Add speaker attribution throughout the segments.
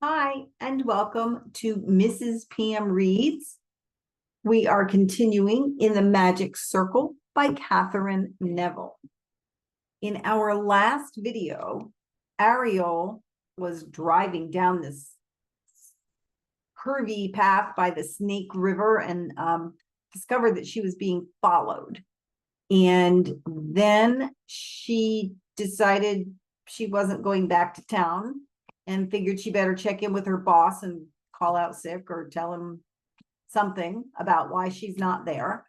Speaker 1: Hi, and welcome to Mrs. PM Reads. We are continuing in the Magic Circle by Katherine Neville. In our last video, Ariel was driving down this curvy path by the Snake River and discovered that she was being followed. And then she decided she wasn't going back to town and figured she better check in with her boss and call out sick or tell him something about why she's not there.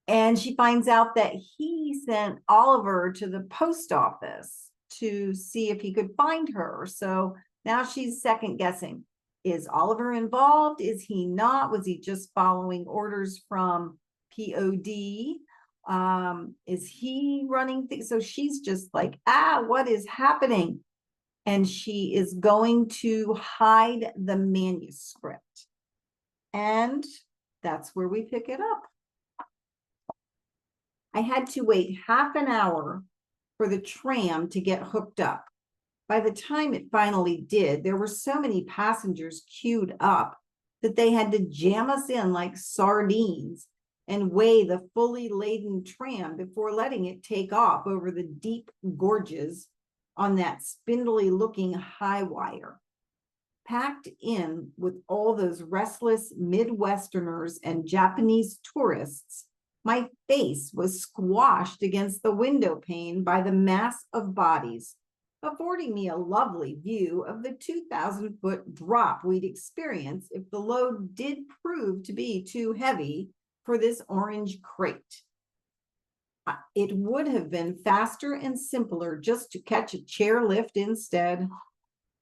Speaker 1: And she finds out that he sent Oliver to the post office to see if he could find her. So now she's second guessing. Is Oliver involved? Is he not? Was he just following orders from POD? Is he running things? So she's just like, what is happening? And she is going to hide the manuscript. And that's where we pick it up. I had to wait half an hour for the tram to get hooked up. By the time it finally did, there were so many passengers queued up that they had to jam us in like sardines and weigh the fully laden tram before letting it take off over the deep gorges on that spindly looking high wire. Packed in with all those restless Midwesterners and Japanese tourists, my face was squashed against the window pane by the mass of bodies, affording me a lovely view of the 2,000-foot drop we'd experience if the load did prove to be too heavy for this orange crate. It would have been faster and simpler just to catch a chairlift instead,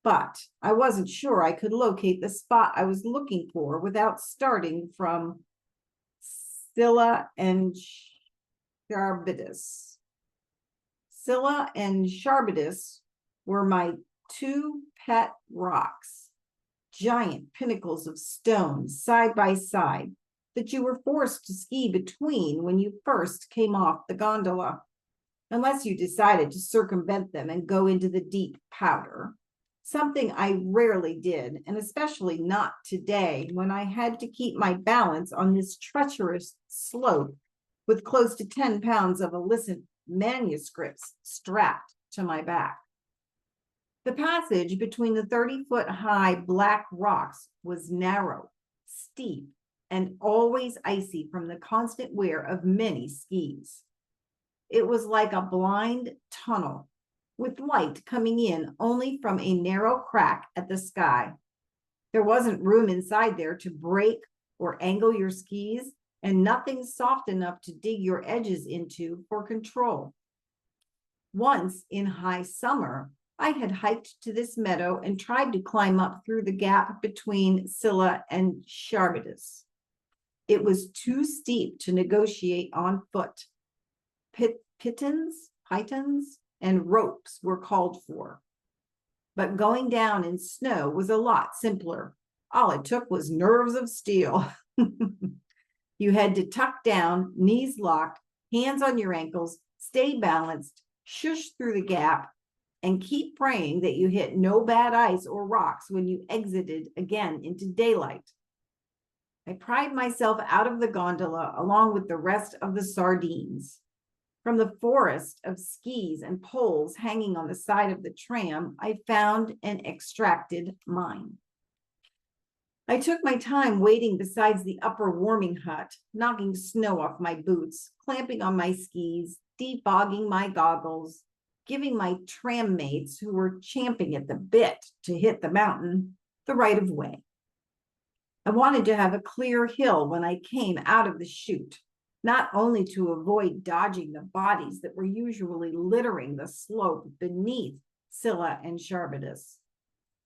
Speaker 1: but I wasn't sure I could locate the spot I was looking for without starting from Scylla and Charybdis. Scylla and Charybdis were my two pet rocks, giant pinnacles of stone side by side that you were forced to ski between when you first came off the gondola, unless you decided to circumvent them and go into the deep powder, something I rarely did, and especially not today when I had to keep my balance on this treacherous slope with close to 10 pounds of illicit manuscripts strapped to my back. The passage between the 30-foot high black rocks was narrow, steep, and always icy from the constant wear of many skis. It was like a blind tunnel with light coming in only from a narrow crack at the sky. There wasn't room inside there to break or angle your skis, and nothing soft enough to dig your edges into for control. Once in high summer, I had hiked to this meadow and tried to climb up through the gap between Scylla and Charybdis. It was too steep to negotiate on foot. Pitons, and ropes were called for. But going down in snow was a lot simpler. All it took was nerves of steel. You had to tuck down, knees locked, hands on your ankles, stay balanced, shush through the gap, and keep praying that you hit no bad ice or rocks when you exited again into daylight. I pried myself out of the gondola along with the rest of the sardines. From the forest of skis and poles hanging on the side of the tram, I found and extracted mine. I took my time waiting beside the upper warming hut, knocking snow off my boots, clamping on my skis, defogging my goggles, giving my tram mates who were champing at the bit to hit the mountain the right of way. I wanted to have a clear hill when I came out of the chute, not only to avoid dodging the bodies that were usually littering the slope beneath Scylla and Charybdis,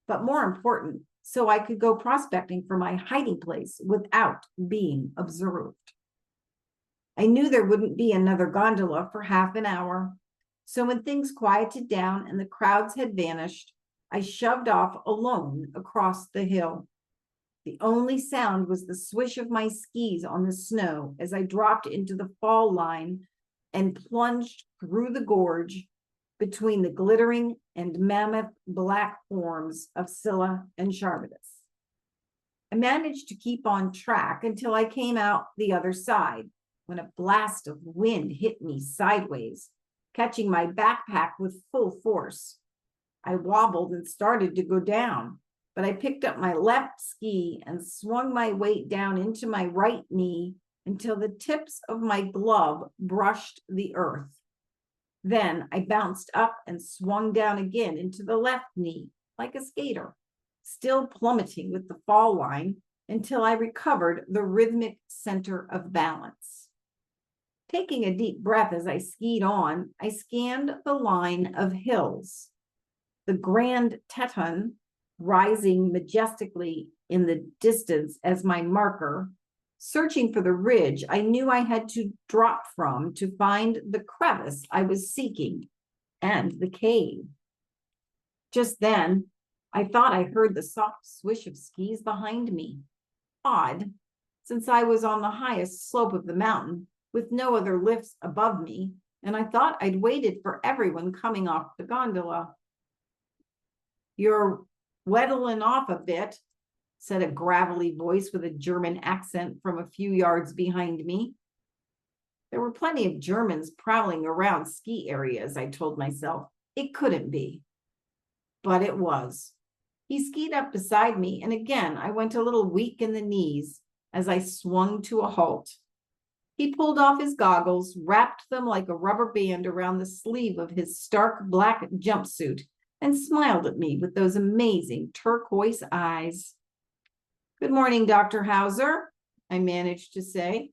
Speaker 1: but more important, so I could go prospecting for my hiding place without being observed. I knew there wouldn't be another gondola for half an hour, so when things quieted down and the crowds had vanished, I shoved off alone across the hill. The only sound was the swish of my skis on the snow as I dropped into the fall line and plunged through the gorge between the glittering and mammoth black forms of Scylla and Charybdis. I managed to keep on track until I came out the other side, when a blast of wind hit me sideways, catching my backpack with full force. I wobbled and started to go down, but I picked up my left ski and swung my weight down into my right knee until the tips of my glove brushed the earth. Then I bounced up and swung down again into the left knee, like a skater, still plummeting with the fall line until I recovered the rhythmic center of balance. Taking a deep breath as I skied on, I scanned the line of hills. The Grand Teton, rising majestically in the distance as my marker, searching for the ridge I knew I had to drop from to find the crevice I was seeking and the cave. Just then, I thought I heard the soft swish of skis behind me. Odd, since I was on the highest slope of the mountain with no other lifts above me, and I thought I'd waited for everyone coming off the gondola. "You're weddling off a bit," said a gravelly voice with a German accent from a few yards behind me. There were plenty of Germans prowling around ski areas, I told myself. It couldn't be. But it was. He skied up beside me, and again I went a little weak in the knees as I swung to a halt. He pulled off his goggles, wrapped them like a rubber band around the sleeve of his stark black jumpsuit, and smiled at me with those amazing turquoise eyes. "Good morning, Dr. Hauser," I managed to say.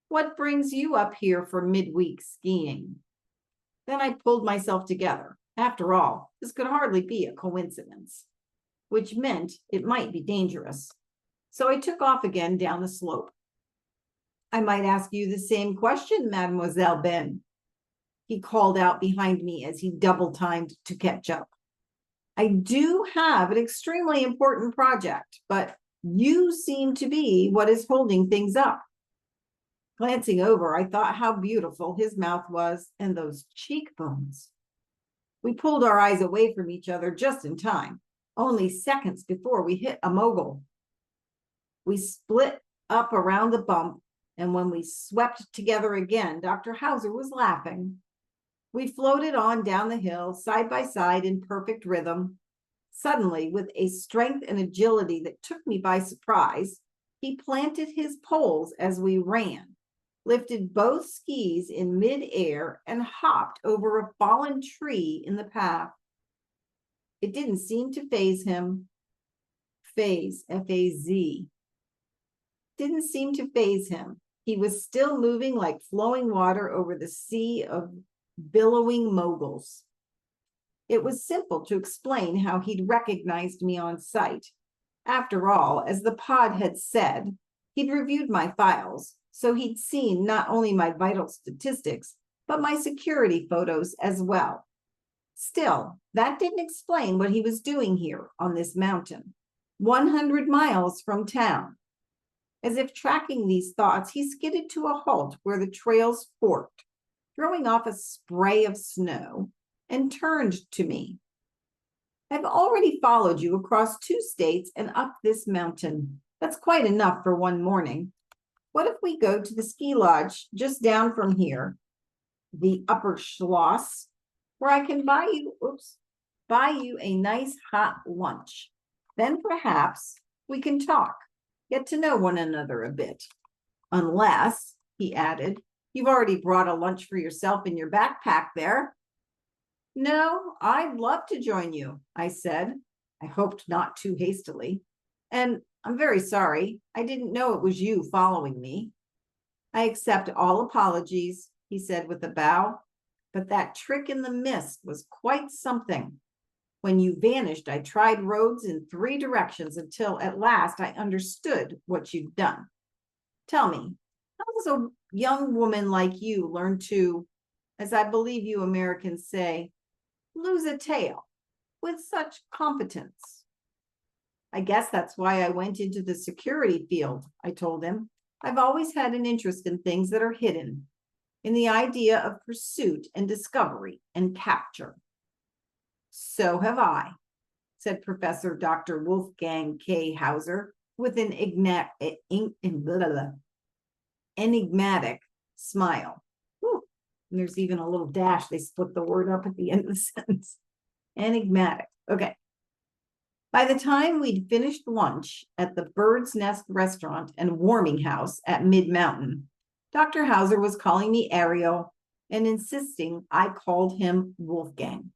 Speaker 1: "What brings you up here for midweek skiing?" Then I pulled myself together. After all, this could hardly be a coincidence, which meant it might be dangerous. So I took off again down the slope. "I might ask you the same question, Mademoiselle Ben," he called out behind me as he double-timed to catch up. "I do have an extremely important project, but you seem to be what is holding things up." Glancing over, I thought how beautiful his mouth was and those cheekbones. We pulled our eyes away from each other just in time, only seconds before we hit a mogul. We split up around the bump, and when we swept together again, Dr. Hauser was laughing. We floated on down the hill, side by side in perfect rhythm. Suddenly, with a strength and agility that took me by surprise, he planted his poles as we ran, lifted both skis in midair, and hopped over a fallen tree in the path. It didn't seem to faze him. Phase, F-A-Z. Didn't seem to faze him. He was still moving like flowing water over the sea of billowing moguls. It was simple to explain how he'd recognized me on sight. After all, as the pod had said, he'd reviewed my files, so he'd seen not only my vital statistics, but my security photos as well. Still, that didn't explain what he was doing here on this mountain, 100 miles from town. As if tracking these thoughts, he skidded to a halt where the trails forked, throwing off a spray of snow, and turned to me. "I've already followed you across 2 states and up this mountain. That's quite enough for one morning. What if we go to the ski lodge just down from here, the Upper Schloss, where I can buy you a nice hot lunch. Then perhaps we can talk, get to know one another a bit. Unless," he added, "you've already brought a lunch for yourself in your backpack there." "No, I'd love to join you," I said. I hoped not too hastily. "And I'm very sorry. I didn't know it was you following me." "I accept all apologies," he said with a bow. "But that trick in the mist was quite something. When you vanished, I tried roads in 3 directions until at last I understood what you'd done. Tell me, how does a young woman like you learn to, as I believe you Americans say, lose a tail with such competence?" "I guess that's why I went into the security field," I told him. "I've always had an interest in things that are hidden, in the idea of pursuit and discovery and capture." So have I, said Professor Dr. Wolfgang K. Hauser with an enigmatic smile. Whew. And there's even a little dash. They split the word up at the end of the sentence. Enigmatic. Okay. By the time we'd finished lunch at the Bird's Nest restaurant and warming house at Mid-Mountain, Dr. Hauser was calling me Ariel and insisting I called him Wolfgang.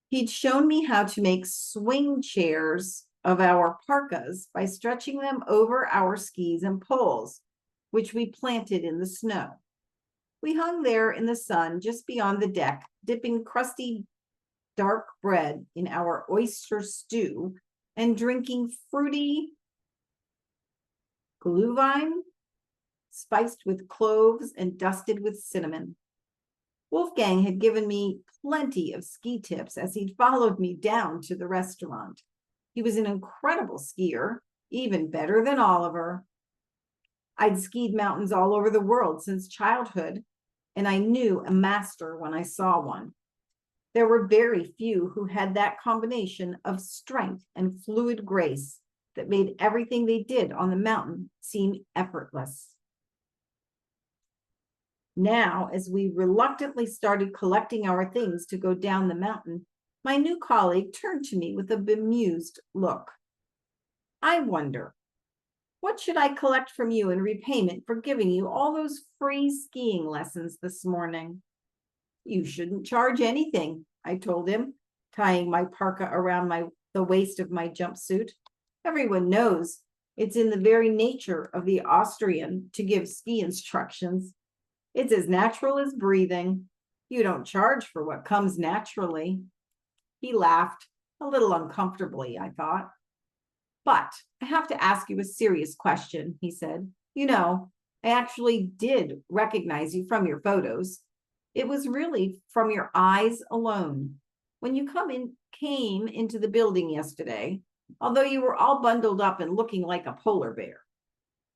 Speaker 1: He'd shown me how to make swing chairs of our parkas by stretching them over our skis and poles, which we planted in the snow. We hung there in the sun just beyond the deck, dipping crusty dark bread in our oyster stew and drinking fruity glühwein spiced with cloves and dusted with cinnamon. Wolfgang had given me plenty of ski tips as he'd followed me down to the restaurant. He was an incredible skier, even better than Oliver. I'd skied mountains all over the world since childhood, and I knew a master when I saw one. There were very few who had that combination of strength and fluid grace that made everything they did on the mountain seem effortless. Now, as we reluctantly started collecting our things to go down the mountain, my new colleague turned to me with a bemused look. I wonder, what should I collect from you in repayment for giving you all those free skiing lessons this morning? You shouldn't charge anything, I told him, tying my parka around the waist of my jumpsuit. Everyone knows it's in the very nature of the Austrian to give ski instructions. It's as natural as breathing. You don't charge for what comes naturally. He laughed, a little uncomfortably, I thought. But I have to ask you a serious question, he said. You know, I actually did recognize you from your photos. It was really from your eyes alone. When you came into the building yesterday, although you were all bundled up and looking like a polar bear.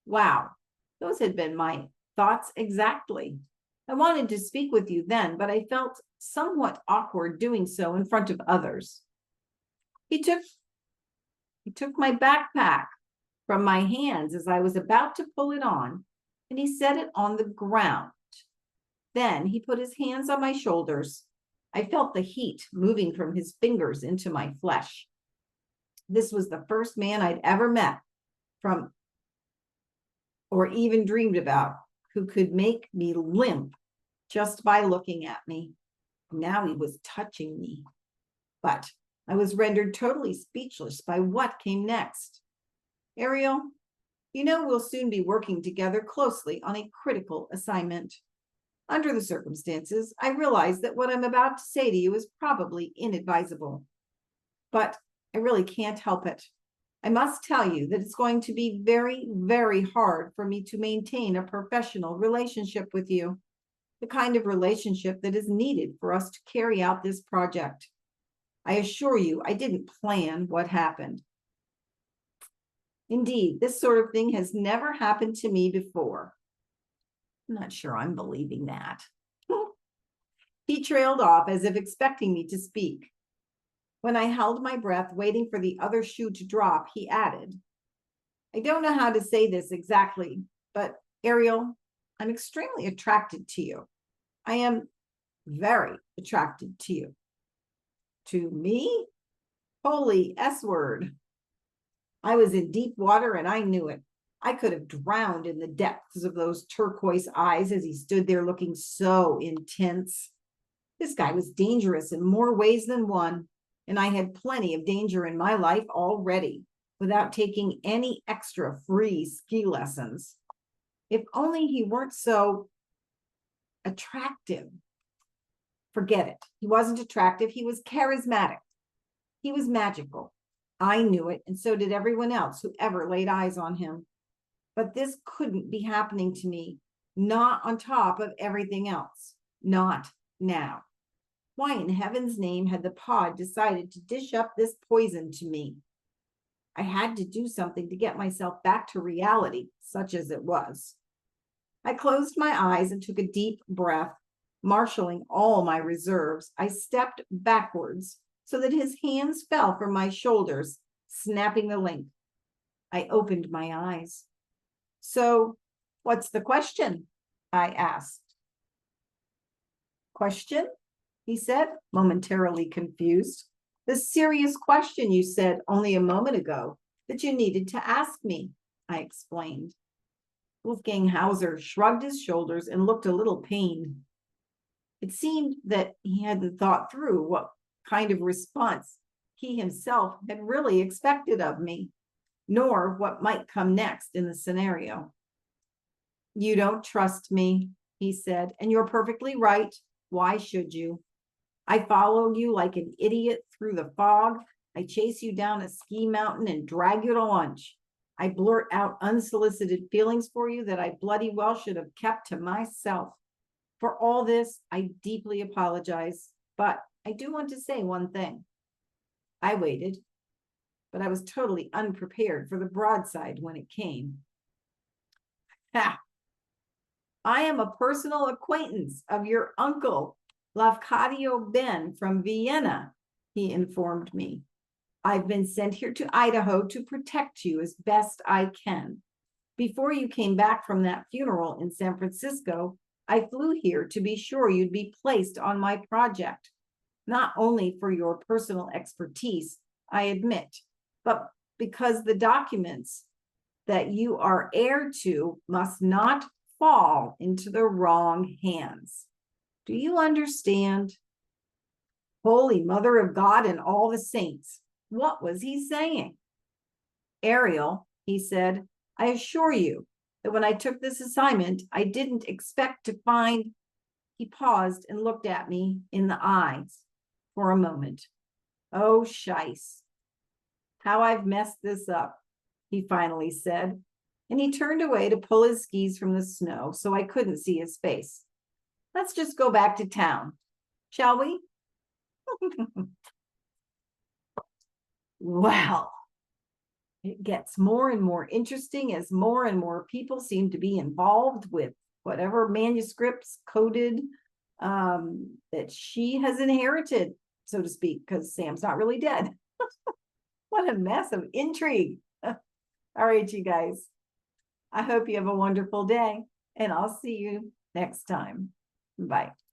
Speaker 1: Wow, those had been my thoughts exactly. I wanted to speak with you then, but I felt somewhat awkward doing so in front of others. He took my backpack from my hands as I was about to pull it on, and he set it on the ground. Then he put his hands on my shoulders. I felt the heat moving from his fingers into my flesh. This was the first man I'd ever met from or even dreamed about who could make me limp just by looking at me. Now he was touching me. But I was rendered totally speechless by what came next. Ariel, you know we'll soon be working together closely on a critical assignment. Under the circumstances, I realize that what I'm about to say to you is probably inadvisable. But I really can't help it. I must tell you that it's going to be very, very hard for me to maintain a professional relationship with you, the kind of relationship that is needed for us to carry out this project. I assure you, I didn't plan what happened. Indeed, this sort of thing has never happened to me before. I'm not sure I'm believing that. He trailed off as if expecting me to speak. When I held my breath, waiting for the other shoe to drop, he added, I don't know how to say this exactly, but Ariel, I'm extremely attracted to you. I am very attracted to you. To me? Holy S-word. I was in deep water and I knew it. I could have drowned in the depths of those turquoise eyes as he stood there looking so intense. This guy was dangerous in more ways than one, and I had plenty of danger in my life already without taking any extra free ski lessons. If only he weren't so attractive. Forget it. He wasn't attractive. He was charismatic. He was magical. I knew it, and so did everyone else who ever laid eyes on him. But this couldn't be happening to me, not on top of everything else, not now. Why in heaven's name had the pod decided to dish up this poison to me? I had to do something to get myself back to reality, such as it was. I closed my eyes and took a deep breath. Marshaling all my reserves, I stepped backwards so that his hands fell from my shoulders, snapping the link. I opened my eyes. So, what's the question? I asked. Question? He said, momentarily confused. The serious question you said only a moment ago that you needed to ask me, I explained. Wolfgang Hauser shrugged his shoulders and looked a little pained. It seemed that he hadn't thought through what kind of response he himself had really expected of me, nor what might come next in the scenario. You don't trust me, he said, and you're perfectly right. Why should you? I follow you like an idiot through the fog. I chase you down a ski mountain and drag you to lunch. I blurt out unsolicited feelings for you that I bloody well should have kept to myself. For all this, I deeply apologize, but I do want to say one thing. I waited, but I was totally unprepared for the broadside when it came. Ha! I am a personal acquaintance of your uncle, Lafcadio Ben from Vienna, he informed me. I've been sent here to Idaho to protect you as best I can. Before you came back from that funeral in San Francisco, I flew here to be sure you'd be placed on my project, not only for your personal expertise, I admit, but because the documents that you are heir to must not fall into the wrong hands. Do you understand? Holy Mother of God and all the saints. What was he saying? Ariel, he said, I assure you that when I took this assignment, I didn't expect to find. He paused and looked at me in the eyes for a moment. Oh, shice. How I've messed this up, he finally said, and he turned away to pull his skis from the snow so I couldn't see his face. Let's just go back to town, shall we? Well, it gets more and more interesting as more and more people seem to be involved with whatever manuscripts coded that she has inherited, so to speak, because Sam's not really dead. What a mess of intrigue. All right, you guys. I hope you have a wonderful day, and I'll see you next time. Bye.